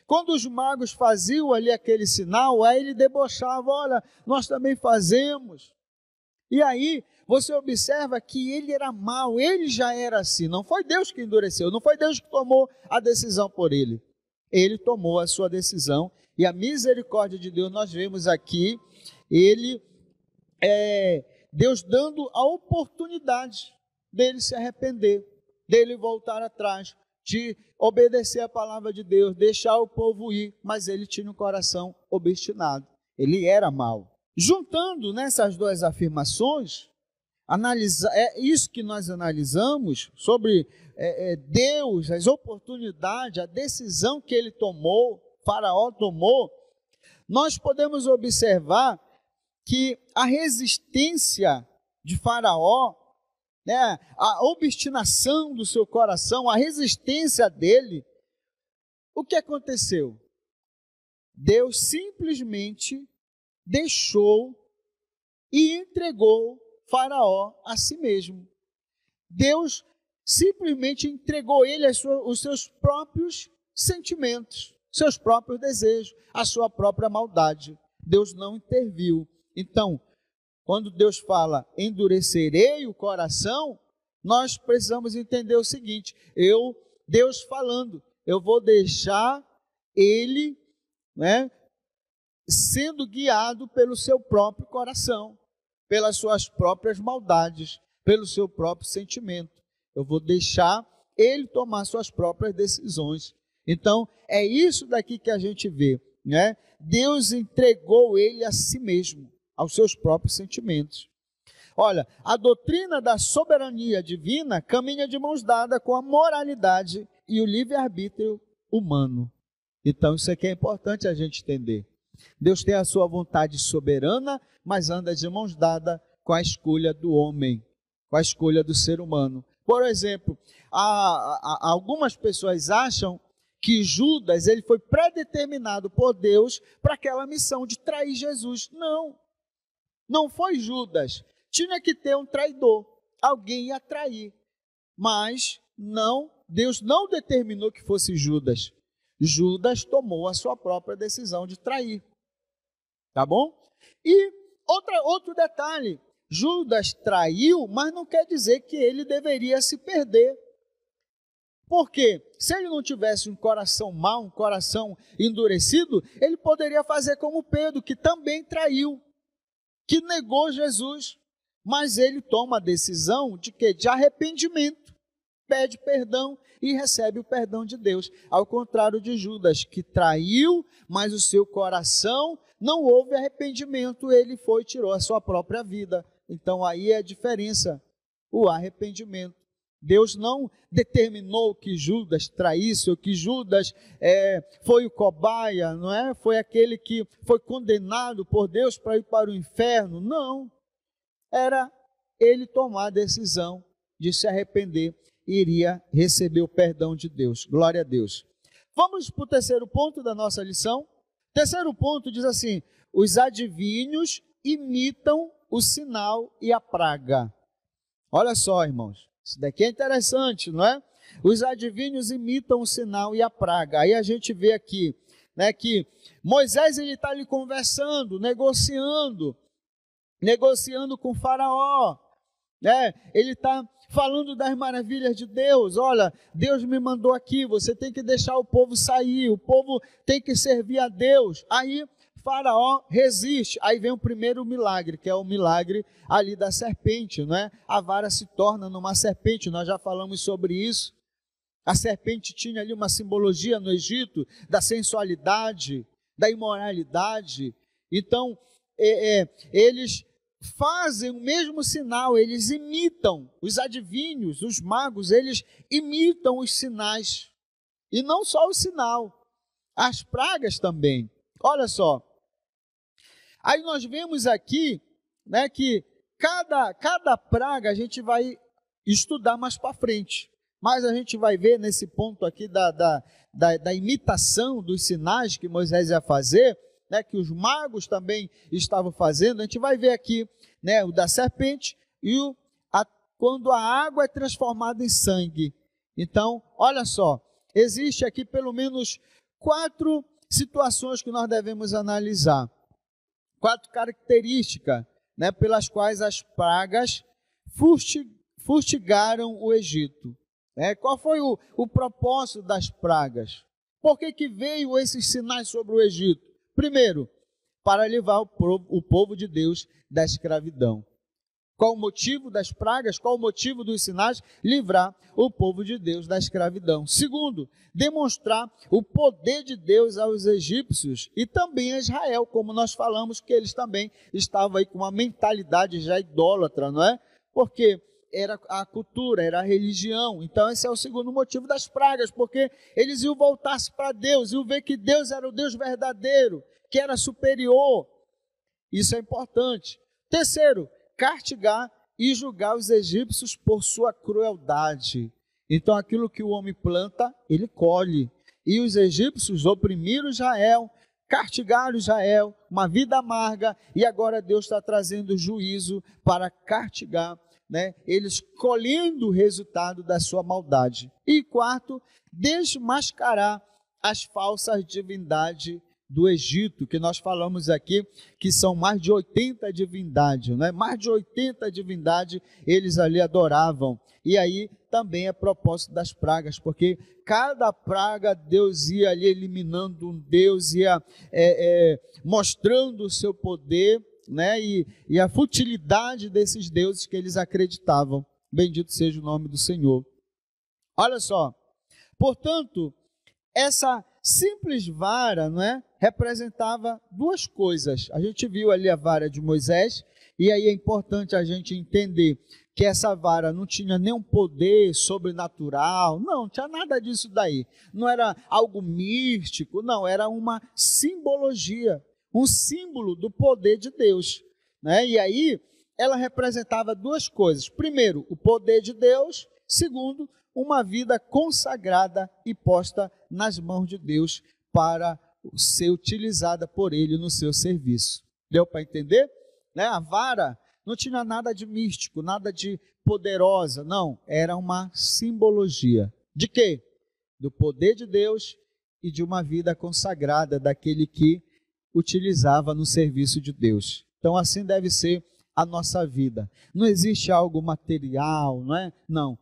Speaker 1: Quando os magos faziam ali aquele sinal, aí ele debochava, olha, nós também fazemos. E aí você observa que ele era mau, ele já era assim, não foi Deus que endureceu, não foi Deus que tomou a decisão por ele. Ele tomou a sua decisão, e a misericórdia de Deus, nós vemos aqui, Deus dando a oportunidade dele se arrepender, dele voltar atrás, de obedecer a palavra de Deus, deixar o povo ir, mas ele tinha um coração obstinado, ele era mau. Juntando nessas duas afirmações, isso que nós analisamos sobre Deus, as oportunidades, a decisão que ele tomou, Faraó tomou, nós podemos observar que a resistência de Faraó, né, a obstinação do seu coração, a resistência dele, o que aconteceu? Deus simplesmente deixou e entregou Faraó a si mesmo. Deus simplesmente entregou ele os seus próprios sentimentos, seus próprios desejos, a sua própria maldade. Deus não interviu. Então, quando Deus fala endurecerei o coração, nós precisamos entender o seguinte: Deus falando, eu vou deixar ele, né, sendo guiado pelo seu próprio coração, pelas suas próprias maldades, pelo seu próprio sentimento. Eu vou deixar ele tomar suas próprias decisões. Então, é isso daqui que a gente vê, né? Deus entregou ele a si mesmo, aos seus próprios sentimentos. Olha, a doutrina da soberania divina caminha de mãos dadas com a moralidade e o livre-arbítrio humano. Então, isso aqui é importante a gente entender. Deus tem a sua vontade soberana, mas anda de mãos dadas com a escolha do homem, com a escolha do ser humano. Por exemplo, algumas pessoas acham que Judas ele foi predeterminado por Deus para aquela missão de trair Jesus. Não foi Judas. Tinha que ter um traidor, alguém ia trair. Mas Deus não determinou que fosse Judas. Judas tomou a sua própria decisão de trair. Tá bom? E outro detalhe, Judas traiu, mas não quer dizer que ele deveria se perder. Por quê? Se ele não tivesse um coração mau, um coração endurecido, ele poderia fazer como Pedro, que também traiu, que negou Jesus. Mas ele toma a decisão de quê? De arrependimento, pede perdão e recebe o perdão de Deus. Ao contrário de Judas, que traiu, mas o seu coração não houve arrependimento, ele foi e tirou a sua própria vida. Então aí é a diferença, o arrependimento. Deus não determinou que Judas traísse, ou que Judas foi o cobaia, não é? Foi aquele que foi condenado por Deus para ir para o inferno. Não. Era ele tomar a decisão de se arrepender e iria receber o perdão de Deus. Glória a Deus. Vamos para o terceiro ponto da nossa lição. Terceiro ponto diz assim: os adivinhos imitam o sinal e a praga. Olha só, irmãos, isso daqui é interessante, não é? Os adivinhos imitam o sinal e a praga. Aí a gente vê aqui, né, que Moisés ele está ali conversando, negociando com Faraó, né? Ele está falando das maravilhas de Deus. Olha, Deus me mandou aqui, você tem que deixar o povo sair, o povo tem que servir a Deus. Aí Faraó resiste, aí vem o primeiro milagre, que é o milagre ali da serpente, né? A vara se torna numa serpente, nós já falamos sobre isso. A serpente tinha ali uma simbologia no Egito da sensualidade, da imoralidade. Então, eles fazem o mesmo sinal, eles imitam, os adivinhos, os magos, eles imitam os sinais. E não só o sinal, as pragas também. Olha só, aí nós vemos aqui, né, que cada praga a gente vai estudar mais para frente, mas a gente vai ver nesse ponto aqui da imitação dos sinais que Moisés ia fazer, né, que os magos também estavam fazendo. A gente vai ver aqui, né, o da serpente e quando a água é transformada em sangue Então, olha só, existe aqui pelo menos 4 situações que nós devemos analisar. 4 características, né, pelas quais as pragas fustigaram o Egito. Qual foi o propósito das pragas? Por que veio esses sinais sobre o Egito? Primeiro, para livrar o povo de Deus da escravidão. Qual o motivo das pragas? Qual o motivo dos sinais? Livrar o povo de Deus da escravidão. Segundo, demonstrar o poder de Deus aos egípcios e também a Israel, como nós falamos que eles também estavam aí com uma mentalidade já idólatra, não é? Porque era a cultura, era a religião. Então esse é o segundo motivo das pragas, porque eles iam voltar-se para Deus, iam ver que Deus era o Deus verdadeiro, que era superior. Isso é importante. Terceiro, castigar e julgar os egípcios por sua crueldade. Então aquilo que o homem planta, ele colhe. E os egípcios oprimiram Israel, castigaram Israel, uma vida amarga, e agora Deus está trazendo juízo para castigar, né, eles colhendo o resultado da sua maldade. E quarto, desmascarar as falsas divindades do Egito, que nós falamos aqui, que são mais de 80 divindades, né? Mais de 80 divindades eles ali adoravam. E aí também é propósito das pragas, porque cada praga Deus ia ali eliminando um Deus, ia mostrando o seu poder, né? E a futilidade desses deuses que eles acreditavam. Bendito seja o nome do Senhor. Olha só, portanto, essa simples vara, não é, representava 2 coisas. A gente viu ali a vara de Moisés, e aí é importante a gente entender que essa vara não tinha nenhum poder sobrenatural, não tinha nada disso daí. Não era algo místico, não, era uma simbologia, um símbolo do poder de Deus, né? E aí ela representava 2 coisas. Primeiro, o poder de Deus. Segundo, uma vida consagrada e posta nas mãos de Deus para ser utilizada por Ele no seu serviço. Deu para entender? Né? A vara não tinha nada de místico, nada de poderosa, não. Era uma simbologia. De quê? Do poder de Deus e de uma vida consagrada daquele que utilizava no serviço de Deus. Então assim deve ser a nossa vida. Não existe algo material, não é? Não.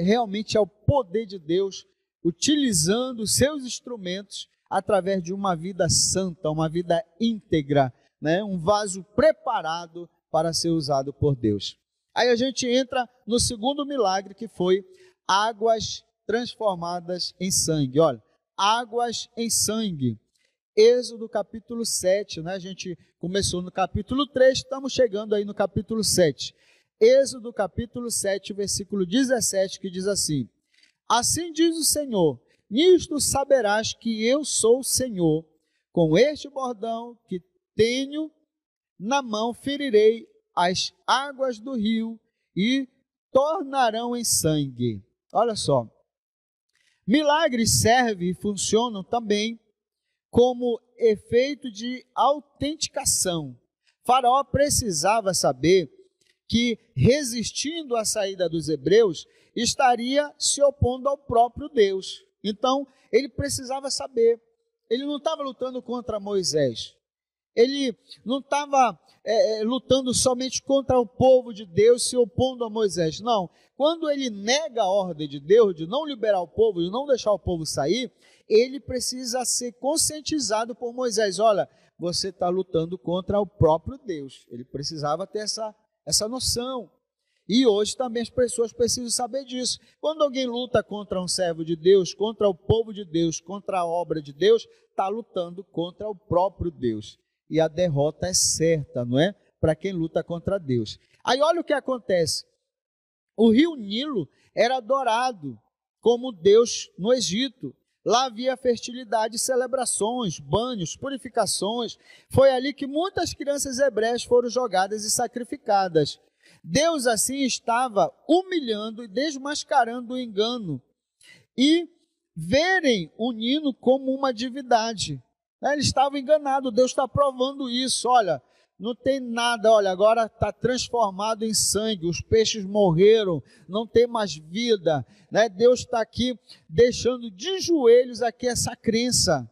Speaker 1: Realmente é o poder de Deus utilizando os seus instrumentos através de uma vida santa, uma vida íntegra, né? Um vaso preparado para ser usado por Deus. Aí a gente entra no segundo milagre, que foi águas transformadas em sangue. Olha, águas em sangue. Êxodo capítulo 7, né? A gente começou no capítulo 3, estamos chegando aí no capítulo 7. Êxodo capítulo 7, versículo 17, que diz assim: assim diz o Senhor, nisto saberás que eu sou o Senhor, com este bordão que tenho na mão ferirei as águas do rio e tornarão em sangue. Olha só, milagres servem e funcionam também como efeito de autenticação. Faraó precisava saber que, resistindo à saída dos hebreus, estaria se opondo ao próprio Deus. Então, ele precisava saber. Ele não estava lutando contra Moisés. Ele não estava lutando somente contra o povo de Deus, se opondo a Moisés. Não. Quando ele nega a ordem de Deus, de não liberar o povo, de não deixar o povo sair, ele precisa ser conscientizado por Moisés. Olha, você está lutando contra o próprio Deus. Ele precisava ter essa noção. E hoje também as pessoas precisam saber disso. Quando alguém luta contra um servo de Deus, contra o povo de Deus, contra a obra de Deus, está lutando contra o próprio Deus. E a derrota é certa, não é? Para quem luta contra Deus. Aí olha o que acontece. O rio Nilo era adorado como Deus no Egito. Lá havia fertilidade, celebrações, banhos, purificações. Foi ali que muitas crianças hebreias foram jogadas e sacrificadas. Deus assim estava humilhando e desmascarando o engano e verem o Nilo como uma divindade. Ele estava enganado, Deus está provando isso. Olha, não tem nada, olha, agora está transformado em sangue, os peixes morreram, não tem mais vida, né? Deus está aqui deixando de joelhos aqui essa crença,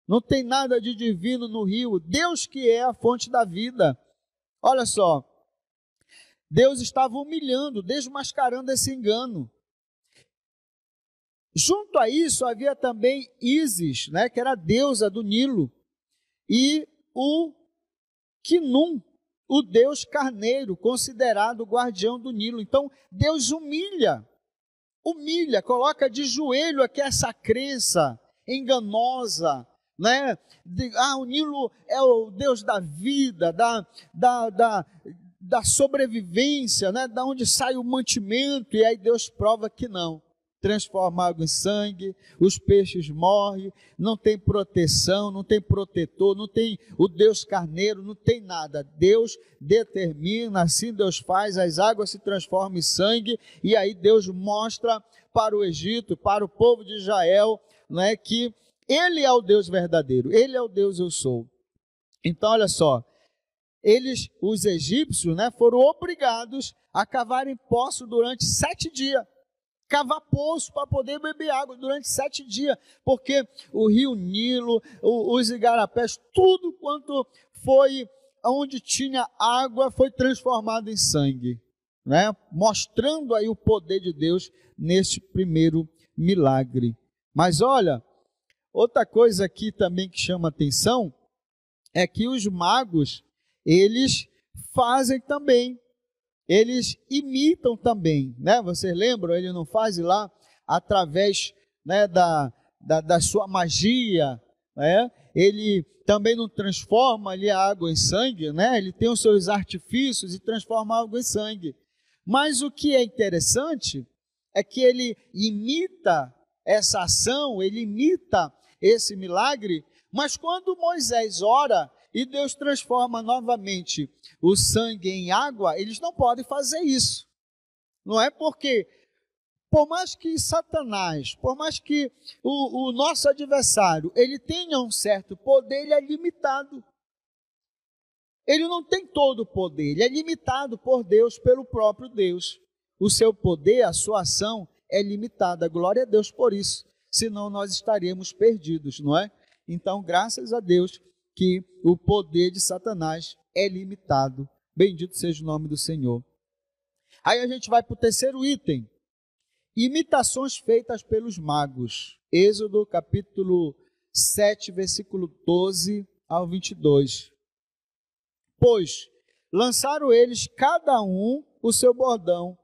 Speaker 1: não tem nada de divino no rio, Deus que é a fonte da vida. Olha só, Deus estava humilhando, desmascarando esse engano. Junto a isso havia também Ísis, né, que era a deusa do Nilo, e o Quinum, o deus carneiro, considerado o guardião do Nilo. Então, Deus humilha, coloca de joelho aqui essa crença enganosa, né? O Nilo é o Deus da vida, da sobrevivência, né? Da onde sai o mantimento, e aí Deus prova que não. Transforma água em sangue, os peixes morrem, não tem proteção, não tem protetor, não tem o Deus carneiro, não tem nada. Deus determina, assim Deus faz, as águas se transformam em sangue, e aí Deus mostra para o Egito, para o povo de Israel, né, que Ele é o Deus verdadeiro, Ele é o Deus eu sou. Então olha só, os egípcios, né, foram obrigados a cavarem poço durante 7 dias, cavar poço para poder beber água durante 7 dias, porque o rio Nilo, os igarapés, tudo quanto foi, onde tinha água, foi transformado em sangue, né? Mostrando aí o poder de Deus neste primeiro milagre. Mas olha, outra coisa aqui também que chama atenção, é que os magos, eles fazem também, eles imitam também, né? Vocês lembram? Ele não faz lá através, né, da sua magia, né? Ele também não transforma ali a água em sangue, né? Ele tem os seus artifícios e transforma a água em sangue. Mas o que é interessante é que ele imita essa ação, ele imita esse milagre, mas quando Moisés ora e Deus transforma novamente o sangue em água, eles não podem fazer isso. Não é porque, por mais que Satanás, por mais que o nosso adversário, ele tenha um certo poder, ele é limitado. Ele não tem todo o poder, ele é limitado por Deus, pelo próprio Deus. O seu poder, a sua ação é limitada. Glória a Deus por isso, senão nós estaríamos perdidos, não é? Então, graças a Deus que o poder de Satanás é limitado. Bendito seja o nome do Senhor. Aí a gente vai para o terceiro item. Imitações feitas pelos magos. Êxodo capítulo 7, versículo 12 ao 22. Pois lançaram eles cada um o seu bordão,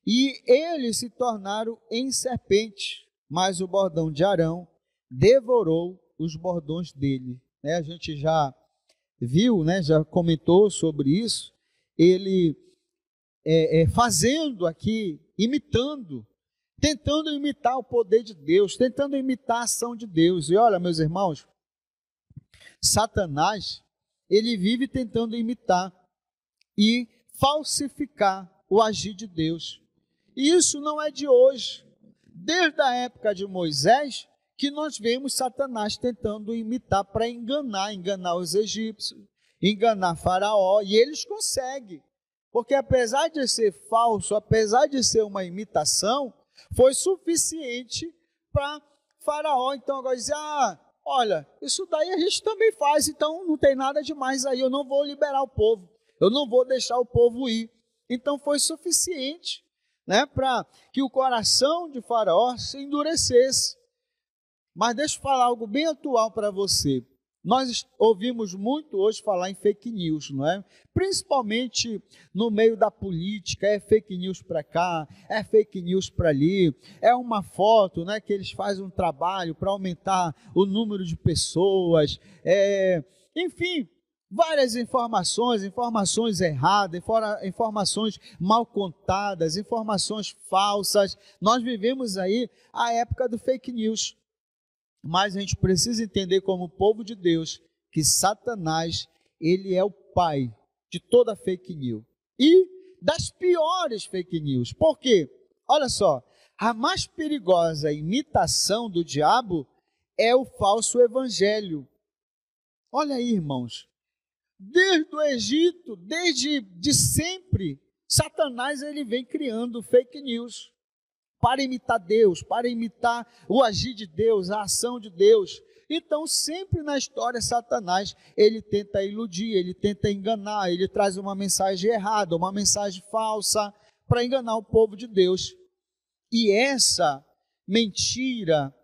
Speaker 1: e eles se tornaram em serpente, mas o bordão de Arão devorou os bordões dele. Né? A gente já viu, né? Já comentou sobre isso, ele fazendo aqui, imitando, tentando imitar o poder de Deus, tentando imitar a ação de Deus. E olha, meus irmãos, Satanás, ele vive tentando imitar e falsificar o agir de Deus. E isso não é de hoje. Desde a época de Moisés, que nós vemos Satanás tentando imitar para enganar os egípcios, enganar Faraó, e eles conseguem. Porque apesar de ser falso, apesar de ser uma imitação, foi suficiente para Faraó. Então agora dizer, olha, isso daí a gente também faz, então não tem nada demais aí, eu não vou liberar o povo, eu não vou deixar o povo ir. Então foi suficiente, né, para que o coração de Faraó se endurecesse. Mas deixa eu falar algo bem atual para você. Nós ouvimos muito hoje falar em fake news, não é? Principalmente no meio da política, é fake news para cá, é fake news para ali, é uma foto, né, que eles fazem um trabalho para aumentar o número de pessoas, enfim, várias informações erradas, informações mal contadas, informações falsas. Nós vivemos aí a época do fake news. Mas a gente precisa entender como povo de Deus que Satanás, ele é o pai de toda fake news e das piores fake news. Por quê? Olha só, a mais perigosa imitação do diabo é o falso evangelho. Olha aí, irmãos, Desde o Egito, desde de sempre, Satanás ele vem criando fake news para imitar Deus, para imitar o agir de Deus, a ação de Deus. Então, sempre na história, Satanás, ele tenta iludir, ele tenta enganar, ele traz uma mensagem errada, uma mensagem falsa, para enganar o povo de Deus. E essa mentira,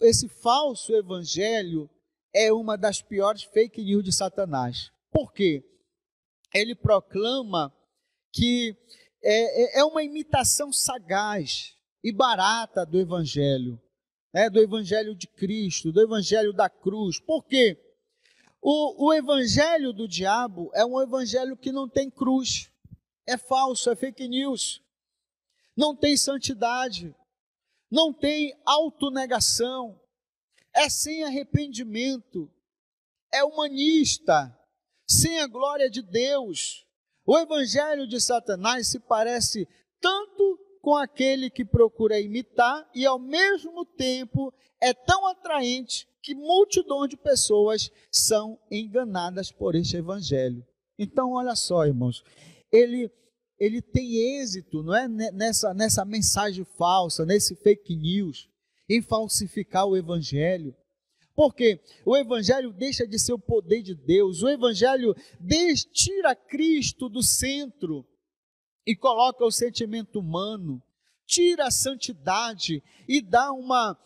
Speaker 1: esse falso evangelho, é uma das piores fake news de Satanás. Por quê? Ele proclama que é uma imitação sagaz e barata do evangelho, do evangelho de Cristo, do evangelho da cruz. Por quê? O evangelho do diabo é um evangelho que não tem cruz, é falso, é fake news, não tem santidade, não tem autonegação, é sem arrependimento, é humanista, sem a glória de Deus. O evangelho de Satanás se parece tanto com aquele que procura imitar e ao mesmo tempo é tão atraente que multidões de pessoas são enganadas por este evangelho. Então, olha só, irmãos, ele tem êxito, não é, nessa mensagem falsa, nesse fake news, em falsificar o evangelho. Porque o evangelho deixa de ser o poder de Deus, o evangelho tira Cristo do centro e coloca o sentimento humano, tira a santidade e dá uma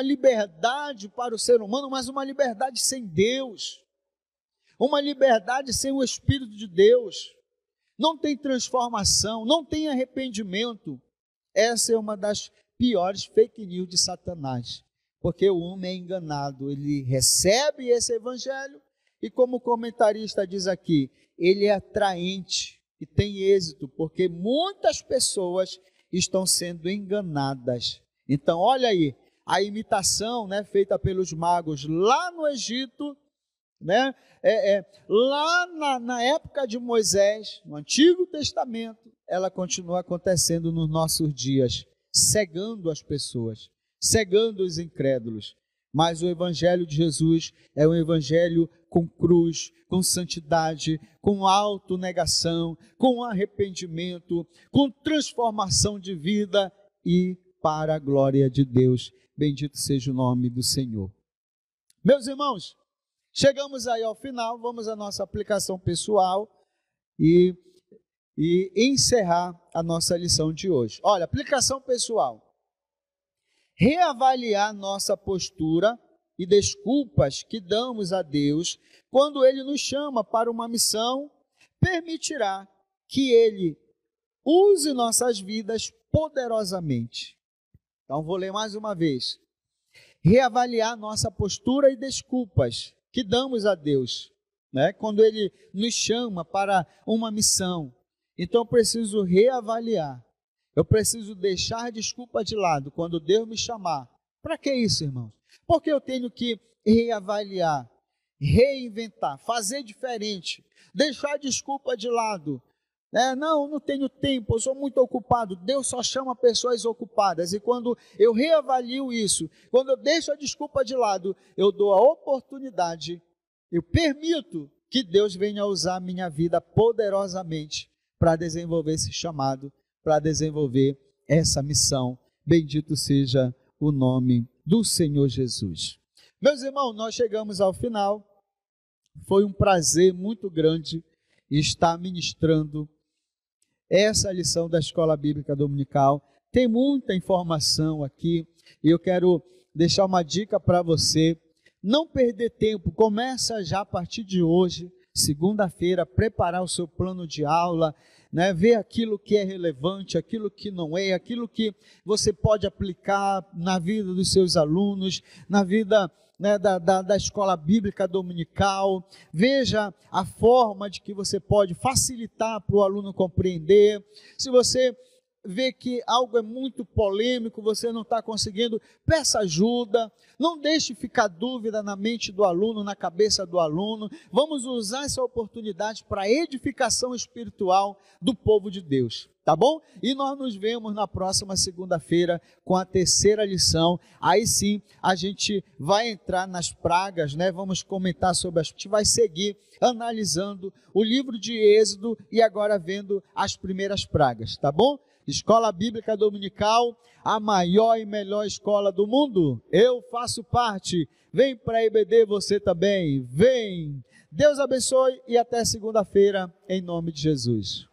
Speaker 1: liberdade para o ser humano, mas uma liberdade sem Deus, uma liberdade sem o Espírito de Deus. Não tem transformação, não tem arrependimento. Essa é uma das piores fake news de Satanás, porque o homem é enganado, ele recebe esse evangelho e, como o comentarista diz aqui, ele é atraente e tem êxito, porque muitas pessoas estão sendo enganadas. Então, olha aí, a imitação, feita pelos magos lá no Egito, lá na época de Moisés, no Antigo Testamento, ela continua acontecendo nos nossos dias, cegando as pessoas, cegando os incrédulos. Mas o evangelho de Jesus é um evangelho com cruz, com santidade, com autonegação, com arrependimento, com transformação de vida e para a glória de Deus. Bendito seja o nome do Senhor. Meus irmãos, chegamos aí ao final, vamos à nossa aplicação pessoal e encerrar a nossa lição de hoje. Olha, aplicação pessoal. Reavaliar nossa postura e desculpas que damos a Deus quando Ele nos chama para uma missão, permitirá que Ele use nossas vidas poderosamente. Então, vou ler mais uma vez. Reavaliar nossa postura e desculpas que damos a Deus, quando Ele nos chama para uma missão. Então, eu preciso reavaliar. Eu preciso deixar a desculpa de lado quando Deus me chamar. Para que isso, irmãos? Porque eu tenho que reavaliar, reinventar, fazer diferente, deixar a desculpa de lado. Não tenho tempo, eu sou muito ocupado. Deus só chama pessoas ocupadas. E quando eu reavalio isso, quando eu deixo a desculpa de lado, eu dou a oportunidade, eu permito que Deus venha usar a minha vida poderosamente para desenvolver esse chamado, para desenvolver essa missão. Bendito seja o nome do Senhor Jesus. Meus irmãos, nós chegamos ao final. Foi um prazer muito grande estar ministrando essa lição da Escola Bíblica Dominical. Tem muita informação aqui e eu quero deixar uma dica para você. Não perder tempo, começa já a partir de hoje, segunda-feira, preparar o seu plano de aula, ver aquilo que é relevante, aquilo que não é, aquilo que você pode aplicar na vida dos seus alunos, na vida da escola bíblica dominical. Veja a forma de que você pode facilitar para o aluno compreender. Se você vê que algo é muito polêmico, você não está conseguindo, peça ajuda, não deixe ficar dúvida na mente do aluno, na cabeça do aluno. Vamos usar essa oportunidade para a edificação espiritual do povo de Deus. Tá bom? E nós nos vemos na próxima segunda-feira com a terceira lição. Aí sim, a gente vai entrar nas pragas, né? Vamos comentar sobre as... A gente vai seguir analisando o livro de Êxodo e agora vendo as primeiras pragas, tá bom? Escola Bíblica Dominical, a maior e melhor escola do mundo. Eu faço parte. Vem para a IBD você também. Vem! Deus abençoe e até segunda-feira, em nome de Jesus.